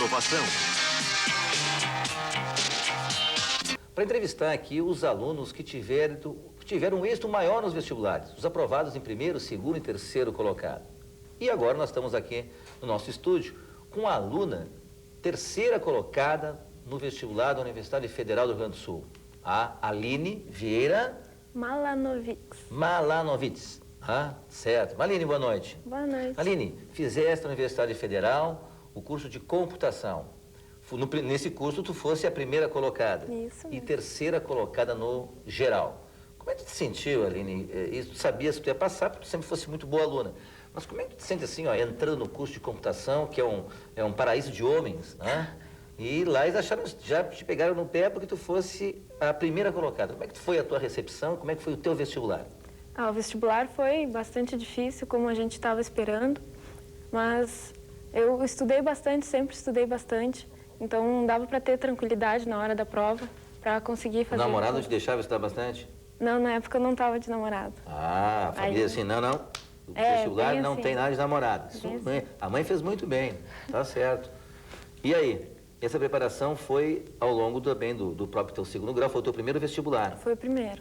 inovação. Para entrevistar aqui os alunos que tiveram um êxito maior nos vestibulares, os aprovados em primeiro, segundo e terceiro colocado. E agora nós estamos aqui no nosso estúdio com a aluna terceira colocada no vestibular da Universidade Federal do Rio Grande do Sul, a Aline Vieira Malanovitz. Ah, certo. Aline, boa noite. Boa noite. Aline, fizeste na Universidade Federal o curso de computação. Nesse curso, tu fosse a primeira colocada. Isso mesmo. E terceira colocada no geral. Como é que tu te sentiu, Aline? Tu sabias que tu ia passar, porque tu sempre fosse muito boa aluna. Mas como é que tu te sente assim, ó, entrando no curso de computação, que é um paraíso de homens, né? E lá eles acharam, já te pegaram no pé porque tu fosse a primeira colocada. Como é que foi a tua recepção? Como é que foi o teu vestibular? O vestibular foi bastante difícil, como a gente estava esperando. Mas eu estudei bastante, sempre estudei bastante. Então dava para ter tranquilidade na hora da prova, para conseguir fazer... O namorado te deixava estudar bastante? Não, na época eu não estava de namorado. Ah, a família assim, não. O vestibular não tem nada de namorado. Isso, a mãe fez muito bem, tá certo. E aí? Essa preparação foi ao longo também do próprio teu segundo grau, foi o teu primeiro vestibular? Foi o primeiro.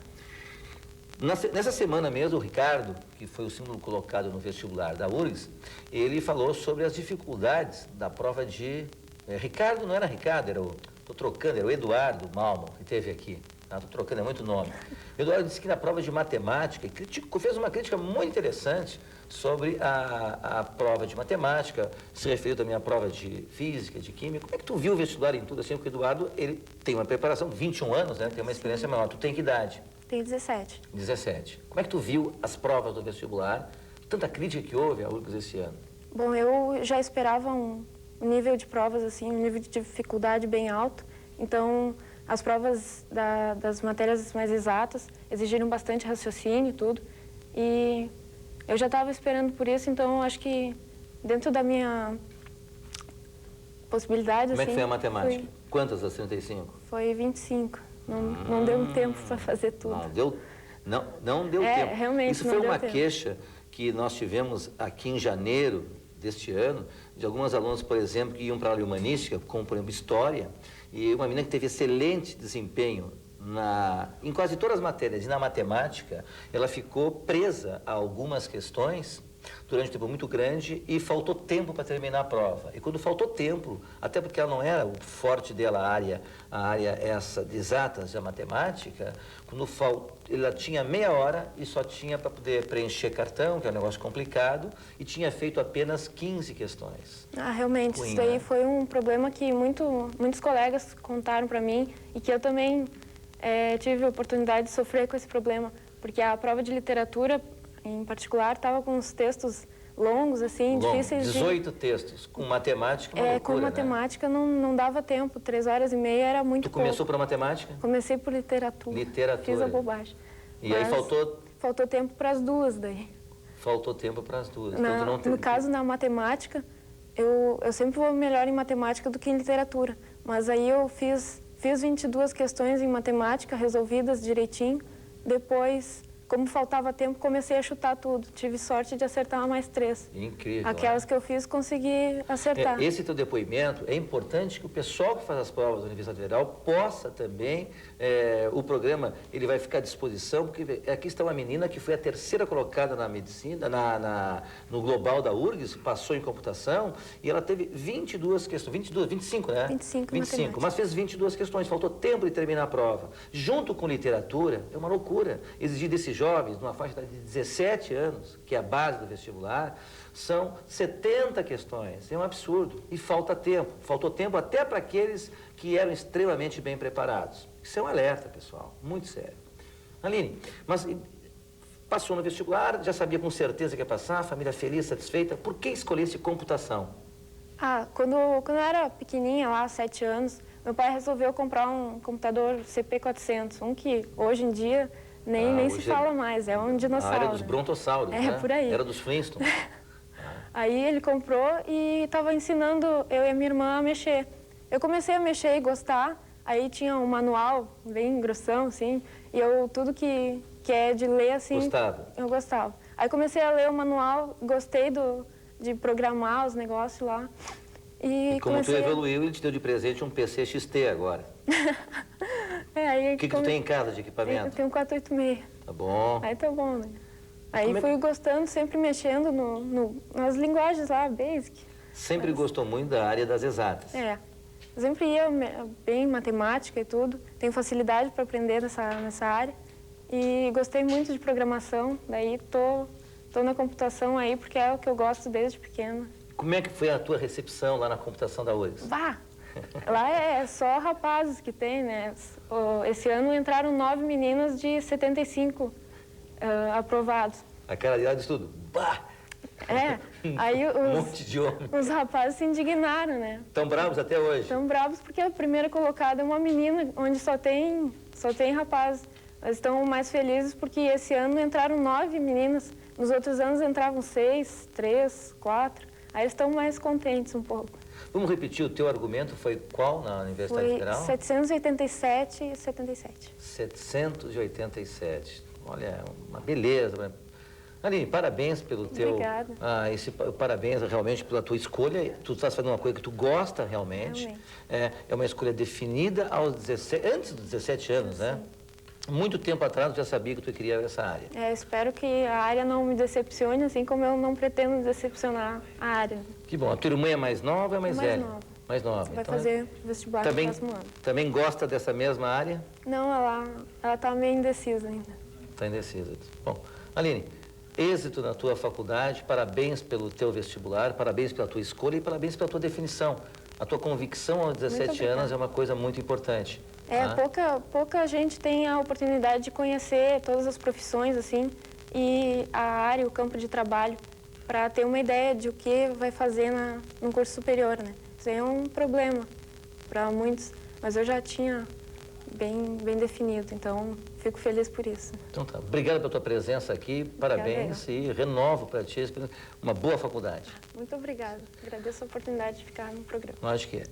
Nessa semana mesmo, o Ricardo, que foi o segundo colocado no vestibular da URGS, ele falou sobre as dificuldades da prova de... Ricardo não era Ricardo, era o Eduardo Malmo, que teve aqui. Estou trocando, é muito nome. O Eduardo disse que na prova de matemática, fez uma crítica muito interessante sobre a prova de matemática, se referiu também à prova de física, de química. Como é que tu viu o vestibular em tudo assim? Porque o Eduardo, ele tem uma preparação, 21 anos, né? Tem uma experiência maior. Tu tem que idade? Tenho 17. 17. Como é que tu viu as provas do vestibular? Tanta crítica que houve à URGS esse ano. Bom, eu já esperava um nível de provas, assim, um nível de dificuldade bem alto. Então, as provas das matérias mais exatas exigiram bastante raciocínio e tudo. E eu já estava esperando por isso, então acho que dentro da minha possibilidade... Como é que foi a matemática? Quantas das 35? Foi 25. Não deu tempo para fazer tudo. Não deu tempo. Realmente isso foi uma queixa que nós tivemos aqui em janeiro deste ano, de algumas alunas, por exemplo, que iam para a área humanística, como, por exemplo, História, e uma menina que teve excelente desempenho em quase todas as matérias, e na matemática, ela ficou presa a algumas questões durante um tempo muito grande e faltou tempo para terminar a prova. E quando faltou tempo, até porque ela não era o forte dela, a área essa de exatas, da matemática, ela tinha meia hora e só tinha para poder preencher cartão, que é um negócio complicado, e tinha feito apenas 15 questões. Realmente, isso daí foi um problema que muitos colegas contaram para mim e que eu também tive a oportunidade de sofrer com esse problema, porque a prova de literatura, em particular, estava com uns textos longos, assim, difíceis 18 textos, com matemática, uma loucura, com matemática, né? não dava tempo, 3 horas e meia era muito pouco. Tu começou por matemática? Comecei por literatura. Fiz a bobagem. E aí faltou... Faltou tempo para as duas daí. Faltou tempo para as duas. No caso, na matemática, eu sempre vou melhor em matemática do que em literatura. Mas aí eu fiz 22 questões em matemática, resolvidas direitinho. Depois, como faltava tempo, comecei a chutar tudo. Tive sorte de acertar mais 3. Incrível. Aquelas que eu fiz, consegui acertar. Esse teu depoimento, é importante que o pessoal que faz as provas da Universidade Federal possa também, o programa, ele vai ficar à disposição, porque aqui está uma menina que foi a terceira colocada na medicina, no global da URGS, passou em computação, e ela teve 22 questões, 25, né? 25, mas fez 22 questões, faltou tempo de terminar a prova. Junto com literatura, é uma loucura exigir desses jovens, numa faixa de 17 anos, que é a base do vestibular, são 70 questões. É um absurdo. E falta tempo. Faltou tempo até para aqueles que eram extremamente bem preparados. Isso é um alerta, pessoal. Muito sério. Aline, mas passou no vestibular, já sabia com certeza que ia passar, família feliz, satisfeita. Por que escolhesse computação? Quando eu era pequenininha, lá, 7 anos, meu pai resolveu comprar um computador CP400, um que hoje em dia... Nem se fala mais, é um dinossauro. Era dos brontossauros, né? Por aí. Era dos Flintstones. Aí ele comprou e estava ensinando eu e a minha irmã a mexer. Eu comecei a mexer e gostar, aí tinha um manual bem grossão, assim, e tudo que é de ler, assim... Gostava? Eu gostava. Aí comecei a ler o manual, gostei de programar os negócios lá, E como tu evoluiu, ele te deu de presente um PC XT agora. Aí, o que tu tem em casa de equipamento? Eu tenho um 486. Tá bom. Aí tá bom, né? Aí fui gostando, sempre mexendo nas linguagens lá, Basic. Sempre gostou muito da área das exatas. É. Sempre ia bem em matemática e tudo. Tenho facilidade para aprender nessa área. E gostei muito de programação. Daí tô na computação aí porque é o que eu gosto desde pequena. Como é que foi a tua recepção lá na computação da URGS? Bah! Lá é só rapazes que tem, né? Esse ano entraram 9 meninas de 75 aprovados. Aquela idade de tudo. Bah! É, aí Um monte de homem. os rapazes se indignaram, né? Estão bravos até hoje? Estão bravos porque a primeira colocada é uma menina, onde só tem rapazes. Eles estão mais felizes porque esse ano entraram 9 meninas. Nos outros anos entravam 6, 3, 4. Aí eles estão mais contentes um pouco. Vamos repetir, o teu argumento foi qual na Universidade Federal? 787 e 77. 787. Olha, uma beleza. Aline, parabéns pelo teu... Obrigada. Parabéns realmente pela tua escolha. Tu estás fazendo uma coisa que tu gosta realmente. É uma escolha definida antes dos 17 anos, né? Muito tempo atrás tu já sabia que tu queria essa área. Espero que a área não me decepcione, assim como eu não pretendo decepcionar a área. Que bom. A tua irmã é mais nova ou é mais velha? Nova. Mais nova. Vai fazer vestibular no próximo ano. Também gosta dessa mesma área? Não, ela está meio indecisa ainda. Está indecisa. Bom, Aline, êxito na tua faculdade, parabéns pelo teu vestibular, parabéns pela tua escolha e parabéns pela tua definição. A tua convicção aos 17 anos é uma coisa muito importante. Pouca gente tem a oportunidade de conhecer todas as profissões, assim, e a área, o campo de trabalho, para ter uma ideia de o que vai fazer no curso superior, né? Isso aí é um problema para muitos, mas eu já tinha bem definido, então fico feliz por isso. Então tá, obrigado pela tua presença aqui, parabéns e renovo para ti uma boa faculdade. Muito obrigada, agradeço a oportunidade de ficar no programa. Eu acho que é.